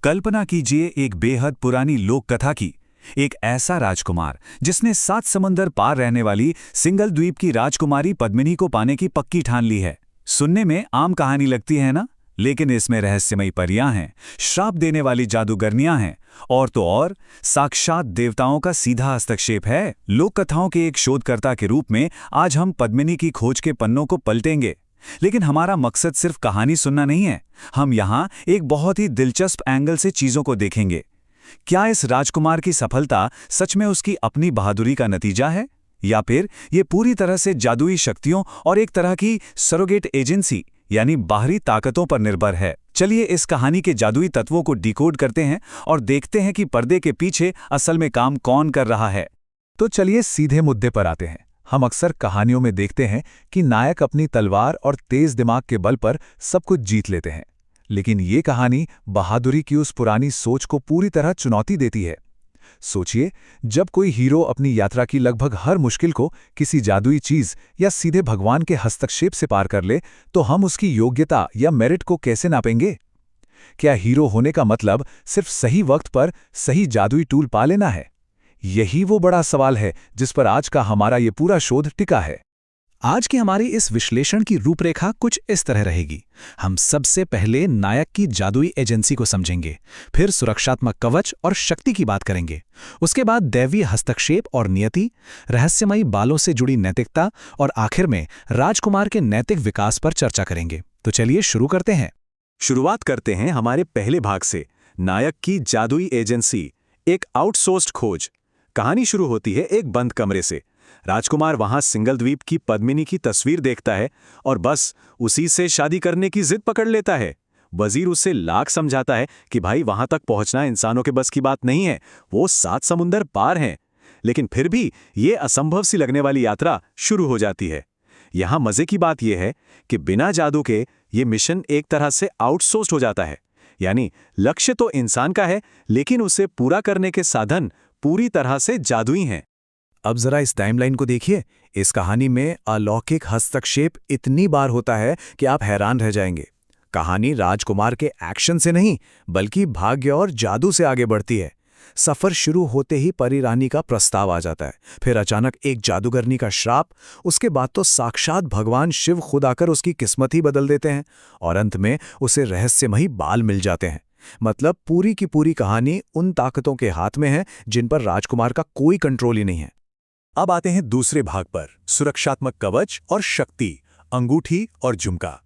कल्पना कीजिए एक बेहद पुरानी लोक कथा की। एक ऐसा राजकुमार जिसने 7 समंदर पार रहने वाली सिंगल द्वीप की राजकुमारी पद्मिनी को पाने की पक्की ठान ली है। सुनने में आम कहानी लगती है ना, लेकिन इसमें रहस्यमयी परियां हैं, श्राप देने वाली जादूगरनियां हैं, और तो और साक्षात देवताओं का सीधा हस्तक्षेप है। लोक कथाओं के एक शोधकर्ता के रूप में आज हम पद्मिनी की खोज के पन्नों को पलटेंगे। लेकिन हमारा मकसद सिर्फ कहानी सुनना नहीं है, हम यहाँ एक बहुत ही दिलचस्प एंगल से चीजों को देखेंगे। क्या इस राजकुमार की सफलता सच में उसकी अपनी बहादुरी का नतीजा है, या फिर ये पूरी तरह से जादुई शक्तियों और एक तरह की सरोगेट एजेंसी यानी बाहरी ताकतों पर निर्भर है? चलिए इस कहानी के जादुई तत्वों को डिकोड करते हैं और देखते हैं कि पर्दे के पीछे असल में काम कौन कर रहा है। तो चलिए सीधे मुद्दे पर आते हैं। हम अक्सर कहानियों में देखते हैं कि नायक अपनी तलवार और तेज दिमाग के बल पर सब कुछ जीत लेते हैं, लेकिन ये कहानी बहादुरी की उस पुरानी सोच को पूरी तरह चुनौती देती है। सोचिए, जब कोई हीरो अपनी यात्रा की लगभग हर मुश्किल को किसी जादुई चीज या सीधे भगवान के हस्तक्षेप से पार कर ले, तो हम उसकी योग्यता या मेरिट को कैसे नापेंगे? क्या हीरो होने का मतलब सिर्फ सही वक्त पर सही जादुई टूल पा लेना है? यही वो बड़ा सवाल है जिस पर आज का हमारा ये पूरा शोध टिका है। आज की हमारी इस विश्लेषण की रूपरेखा कुछ इस तरह रहेगी। हम सबसे पहले नायक की जादुई एजेंसी को समझेंगे, फिर सुरक्षात्मक कवच और शक्ति की बात करेंगे, उसके बाद दैवीय हस्तक्षेप और नियति, रहस्यमयी बालों से जुड़ी नैतिकता, और आखिर में राजकुमार के नैतिक विकास पर चर्चा करेंगे। तो चलिए शुरू करते हैं। शुरुआत करते हैं हमारे पहले भाग से, नायक की जादुई एजेंसी, एक आउटसोर्स्ड खोज। कहानी शुरू होती है एक बंद कमरे से। राजकुमार वहां सिंगल द्वीप की पद्मिनी की तस्वीर देखता है और बस उसी से शादी करने की जिद पकड़ लेता है। वजीर उसे लाख समझाता है कि भाई वहां तक पहुंचना इंसानों के बस की बात नहीं है, वो 7 समुंदर पार हैं। लेकिन फिर भी ये असंभव सी लगने वाली यात्रा शुरू हो जाती है। यहां मजे की बात यह है कि बिना जादू के ये मिशन एक तरह से आउटसोर्स्ड हो जाता है। यानी लक्ष्य तो इंसान का है, लेकिन उसे पूरा करने के साधन पूरी तरह से जादुई हैं। अब जरा इस टाइमलाइन को देखिए। इस कहानी में अलौकिक हस्तक्षेप इतनी बार होता है कि आप हैरान रह जाएंगे। कहानी राजकुमार के एक्शन से नहीं, बल्कि भाग्य और जादू से आगे बढ़ती है। सफर शुरू होते ही परी रानी का प्रस्ताव आ जाता है, फिर अचानक एक जादूगरनी का श्राप, उसके बाद तो साक्षात भगवान शिव खुद आकर उसकी किस्मत ही बदल देते हैं, और अंत में उसे रहस्यमयी बाल मिल जाते हैं। मतलब पूरी की पूरी कहानी उन ताकतों के हाथ में है जिन पर राजकुमार का कोई कंट्रोल ही नहीं है। अब आते हैं दूसरे भाग पर, सुरक्षात्मक कवच और शक्ति, अंगूठी और झुमका।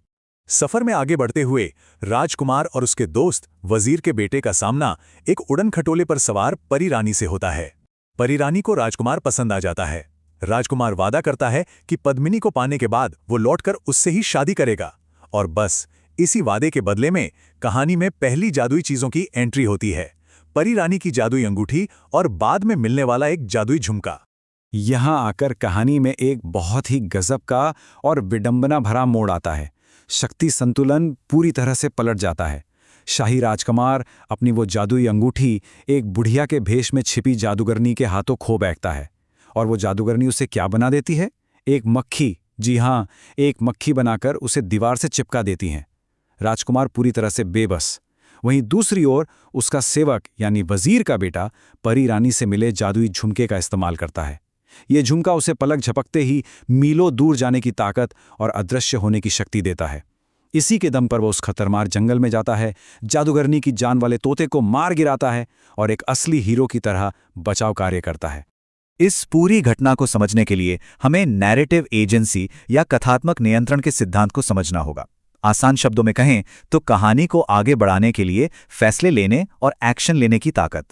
सफर में आगे बढ़ते हुए राजकुमार और उसके दोस्त वजीर के बेटे का सामना एक उड़न खटोले पर सवार परी रानी से होता है। परी रानी को राजकुमार पसंद आ जाता है। राजकुमार वादा करता है कि पद्मिनी को पाने के बाद वो लौटकर उससे ही शादी करेगा, और बस इसी वादे के बदले में कहानी में पहली जादुई चीजों की एंट्री होती है, परी रानी की जादुई अंगूठी और बाद में मिलने वाला एक जादुई झुमका। यहाँ आकर कहानी में एक बहुत ही गजब का और विडंबना भरा मोड़ आता है। शक्ति संतुलन पूरी तरह से पलट जाता है। शाही राजकुमार अपनी वो जादुई अंगूठी एक बुढ़िया के भेष में छिपी जादूगरनी के हाथों खो बैठता है, और वो जादूगरनी उसे क्या बना देती है? एक मक्खी। जी हाँ, एक मक्खी बनाकर उसे दीवार से चिपका देती हैं। राजकुमार पूरी तरह से बेबस। वहीं दूसरी ओर उसका सेवक यानी वजीर का बेटा परी रानी से मिले जादुई झुमके का इस्तेमाल करता है। ये झुमका उसे पलक झपकते ही मीलों दूर जाने की ताकत और अदृश्य होने की शक्ति देता है। इसी के दम पर वो उस खतरनाक जंगल में जाता है, जादूगरनी की जान वाले तोते को मार गिराता है और एक असली हीरो की तरह बचाव कार्य करता है। इस पूरी घटना को समझने के लिए हमें नैरेटिव एजेंसी या कथात्मक नियंत्रण के सिद्धांत को समझना होगा। आसान शब्दों में कहें तो कहानी को आगे बढ़ाने के लिए फैसले लेने और एक्शन लेने की ताकत।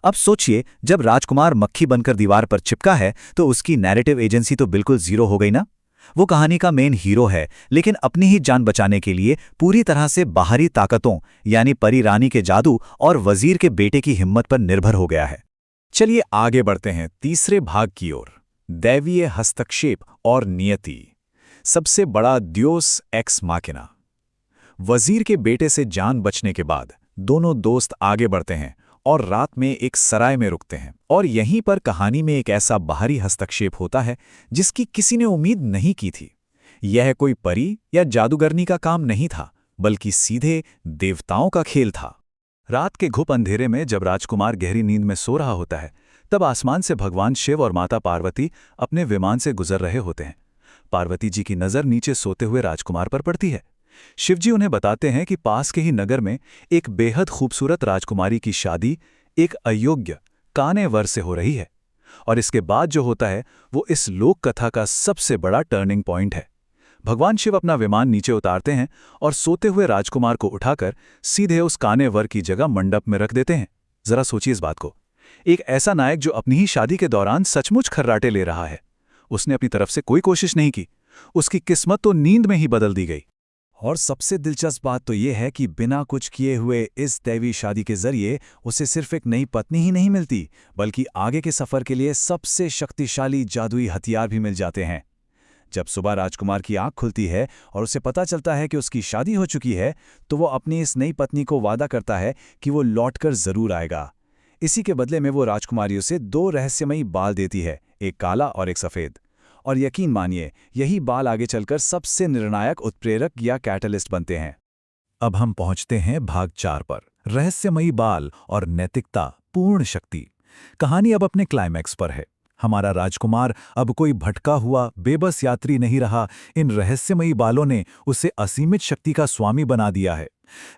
अब सोचिए, जब राजकुमार मक्खी बनकर दीवार पर चिपका है तो उसकी नैरेटिव एजेंसी तो बिल्कुल जीरो हो गई ना। वो कहानी का मेन हीरो है, लेकिन अपनी ही जान बचाने के लिए पूरी तरह से बाहरी ताकतों यानी परी रानी के जादू और वजीर के बेटे की हिम्मत पर निर्भर हो गया है। चलिए आगे बढ़ते हैं तीसरे भाग की ओर, दैवीय हस्तक्षेप और नियति। सबसे बड़ा द्योस एक्स माकिना। वजीर के बेटे से जान बचने के बाद दोनों दोस्त आगे बढ़ते हैं और रात में एक सराय में रुकते हैं, और यहीं पर कहानी में एक ऐसा बाहरी हस्तक्षेप होता है जिसकी किसी ने उम्मीद नहीं की थी। यह कोई परी या जादूगरनी का काम नहीं था, बल्कि सीधे देवताओं का खेल था। रात के घुप अंधेरे में जब राजकुमार गहरी नींद में सो रहा होता है, तब आसमान से भगवान शिव और माता पार्वती अपने विमान से गुजर रहे होते हैं। पार्वती जी की नज़र नीचे सोते हुए राजकुमार पर पड़ती है। शिवजी उन्हें बताते हैं कि पास के ही नगर में एक बेहद खूबसूरत राजकुमारी की शादी एक अयोग्य काने वर से हो रही है, और इसके बाद जो होता है वो इस लोक कथा का सबसे बड़ा टर्निंग पॉइंट है। भगवान शिव अपना विमान नीचे उतारते हैं और सोते हुए राजकुमार को उठाकर सीधे उस काने वर की जगह मंडप में रख देते हैं। जरा सोचिए इस बात को, एक ऐसा नायक जो अपनी ही शादी के दौरान सचमुच खर्राटे ले रहा है, उसने अपनी तरफ से कोई कोशिश नहीं की, उसकी किस्मत तो नींद में ही बदल दी गई। और सबसे दिलचस्प बात तो ये है कि बिना कुछ किए हुए इस दैवी शादी के जरिए उसे सिर्फ एक नई पत्नी ही नहीं मिलती, बल्कि आगे के सफर के लिए सबसे शक्तिशाली जादुई हथियार भी मिल जाते हैं। जब सुबह राजकुमार की आंख खुलती है और उसे पता चलता है कि उसकी शादी हो चुकी है, तो वो अपनी इस नई पत्नी को वादा करता है कि वो लौटकर जरूर आएगा। इसी के बदले में वो राजकुमारियों से 2 रहस्यमयी बाल देती है, एक काला और एक सफ़ेद। और यकीन मानिए, यही बाल आगे चलकर सबसे निर्णायक उत्प्रेरक या कैटलिस्ट बनते हैं। अब हम पहुंचते हैं भाग 4 पर, रहस्यमयी बाल और नैतिकता पूर्ण शक्ति। कहानी अब अपने क्लाइमैक्स पर है। हमारा राजकुमार अब कोई भटका हुआ बेबस यात्री नहीं रहा। इन रहस्यमयी बालों ने उसे असीमित शक्ति का स्वामी बना दिया है।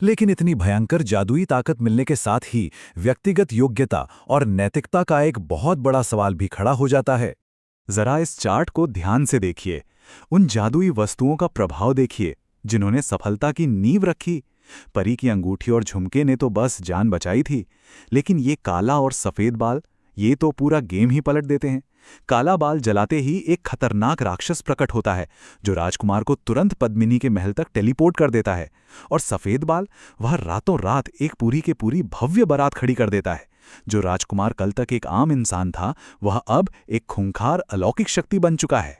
लेकिन इतनी भयंकर जादुई ताकत मिलने के साथ ही व्यक्तिगत योग्यता और नैतिकता का एक बहुत बड़ा सवाल भी खड़ा हो जाता है। जरा इस चार्ट को ध्यान से देखिए, उन जादुई वस्तुओं का प्रभाव देखिए जिन्होंने सफलता की नींव रखी। परी की अंगूठी और झुमके ने तो बस जान बचाई थी, लेकिन ये काला और सफेद बाल, ये तो पूरा गेम ही पलट देते हैं। काला बाल जलाते ही एक खतरनाक राक्षस प्रकट होता है जो राजकुमार को तुरंत पद्मिनी के महल तक टेलीपोर्ट कर देता है, और सफेद बाल वह रातों रात एक पूरी के पूरी भव्य बारात खड़ी कर देता है। जो राजकुमार कल तक एक आम इंसान था, वह अब एक खूंखार अलौकिक शक्ति बन चुका है।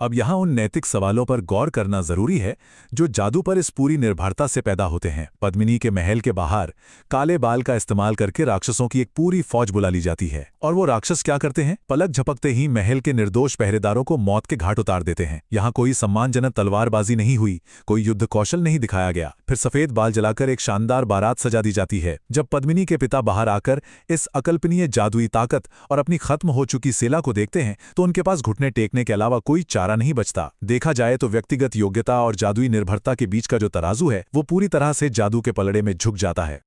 अब यहाँ उन नैतिक सवालों पर गौर करना जरूरी है जो जादू पर इस पूरी निर्भरता से पैदा होते हैं। पद्मिनी के महल के बाहर काले बाल का इस्तेमाल करके राक्षसों की एक पूरी फौज बुला ली जाती है, और वो राक्षस क्या करते हैं, पलक झपकते ही महल के निर्दोष पहरेदारों को मौत के घाट उतार देते हैं। यहाँ कोई सम्मानजनक तलवारबाजी नहीं हुई, कोई युद्ध कौशल नहीं दिखाया गया। फिर सफेद बाल जलाकर एक शानदार बारात सजा दी जाती है। जब पद्मिनी के पिता बाहर आकर इस अकल्पनीय जादुई ताकत और अपनी खत्म हो चुकी सेना को देखते हैं, तो उनके पास घुटने टेकने के अलावा कोई चारा नहीं बचता। देखा जाए तो व्यक्तिगत योग्यता और जादुई निर्भरता के बीच का जो तराजू है, वो पूरी तरह से जादू के पलड़े में झुक जाता है।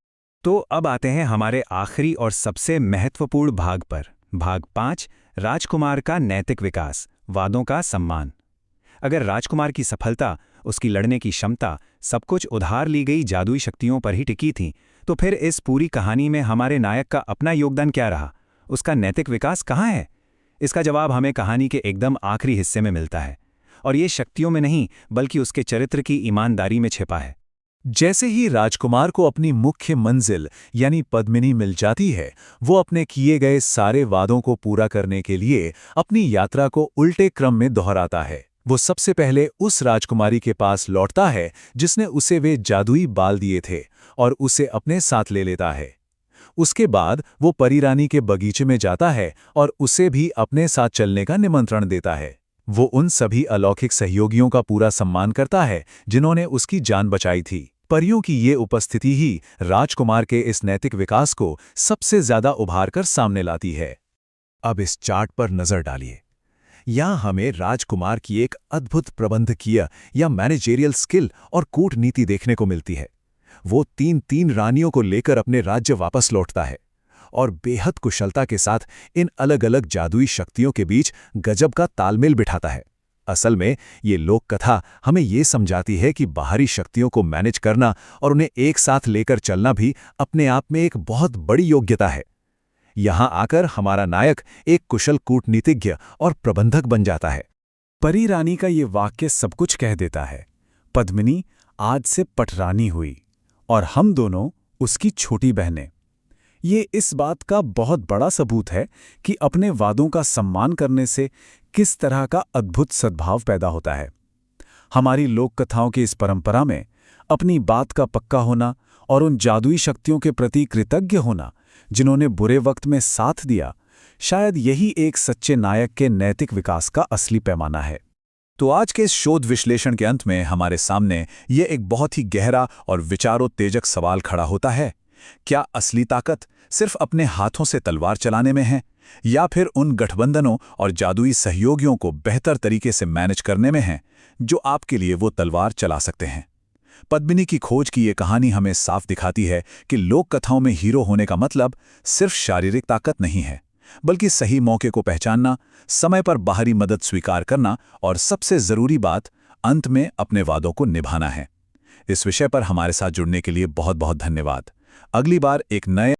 तो अब आते हैं हमारे आखिरी और सबसे महत्वपूर्ण भाग पर, भाग 5, राजकुमार का नैतिक विकास, वादों का सम्मान। अगर राजकुमार की सफलता, उसकी लड़ने की क्षमता, सब कुछ उधार ली गई जादुई शक्तियों पर ही टिकी थी, तो फिर इस पूरी कहानी में हमारे नायक का अपना योगदान क्या रहा? उसका नैतिक विकास कहाँ है? इसका जवाब हमें कहानी के एकदम आखिरी हिस्से में मिलता है, और ये शक्तियों में नहीं बल्कि उसके चरित्र की ईमानदारी में छिपा है। जैसे ही राजकुमार को अपनी मुख्य मंजिल यानी पद्मिनी मिल जाती है, वो अपने किए गए सारे वादों को पूरा करने के लिए अपनी यात्रा को उल्टे क्रम में दोहराता है। वो सबसे पहले उस राजकुमारी के पास लौटता है जिसने उसे वे जादुई बाल दिए थे, और उसे अपने साथ ले लेता है। उसके बाद वो परी रानी के बगीचे में जाता है और उसे भी अपने साथ चलने का निमंत्रण देता है। वो उन सभी अलौकिक सहयोगियों का पूरा सम्मान करता है जिन्होंने उसकी जान बचाई थी। परियों की ये उपस्थिति ही राजकुमार के इस नैतिक विकास को सबसे ज्यादा उभार कर सामने लाती है। अब इस चार्ट पर नजर डालिए। यहाँ हमें राजकुमार की एक अद्भुत प्रबंधकीय या मैनेजेरियल स्किल और कूटनीति देखने को मिलती है। वो 3 रानियों को लेकर अपने राज्य वापस लौटता है और बेहद कुशलता के साथ इन अलग अलग जादुई शक्तियों के बीच गजब का तालमेल बिठाता है। असल में ये लोक कथा हमें ये समझाती है कि बाहरी शक्तियों को मैनेज करना और उन्हें एक साथ लेकर चलना भी अपने आप में एक बहुत बड़ी योग्यता है। यहाँ आकर हमारा नायक एक कुशल कूटनीतिज्ञ और प्रबंधक बन जाता है। परी रानी का ये वाक्य सब कुछ कह देता है। पद्मिनी आज से पटरानी हुई और हम दोनों उसकी छोटी बहनें। ये इस बात का बहुत बड़ा सबूत है कि अपने वादों का सम्मान करने से किस तरह का अद्भुत सद्भाव पैदा होता है। हमारी लोक कथाओं की इस परंपरा में अपनी बात का पक्का होना और उन जादुई शक्तियों के प्रति कृतज्ञ होना जिन्होंने बुरे वक्त में साथ दिया, शायद यही एक सच्चे नायक के नैतिक विकास का असली पैमाना है। तो आज के इस शोध विश्लेषण के अंत में हमारे सामने ये एक बहुत ही गहरा और विचारोत्तेजक सवाल खड़ा होता है क्या असली ताकत सिर्फ अपने हाथों से तलवार चलाने में है, या फिर उन गठबंधनों और जादुई सहयोगियों को बेहतर तरीके से मैनेज करने में है जो आपके लिए वो तलवार चला सकते हैं? पद्मिनी की खोज की ये कहानी हमें साफ दिखाती है कि लोक कथाओं में हीरो होने का मतलब सिर्फ शारीरिक ताकत नहीं है, बल्कि सही मौके को पहचानना, समय पर बाहरी मदद स्वीकार करना और सबसे जरूरी बात, अंत में अपने वादों को निभाना है। इस विषय पर हमारे साथ जुड़ने के लिए बहुत बहुत धन्यवाद। अगली बार एक नए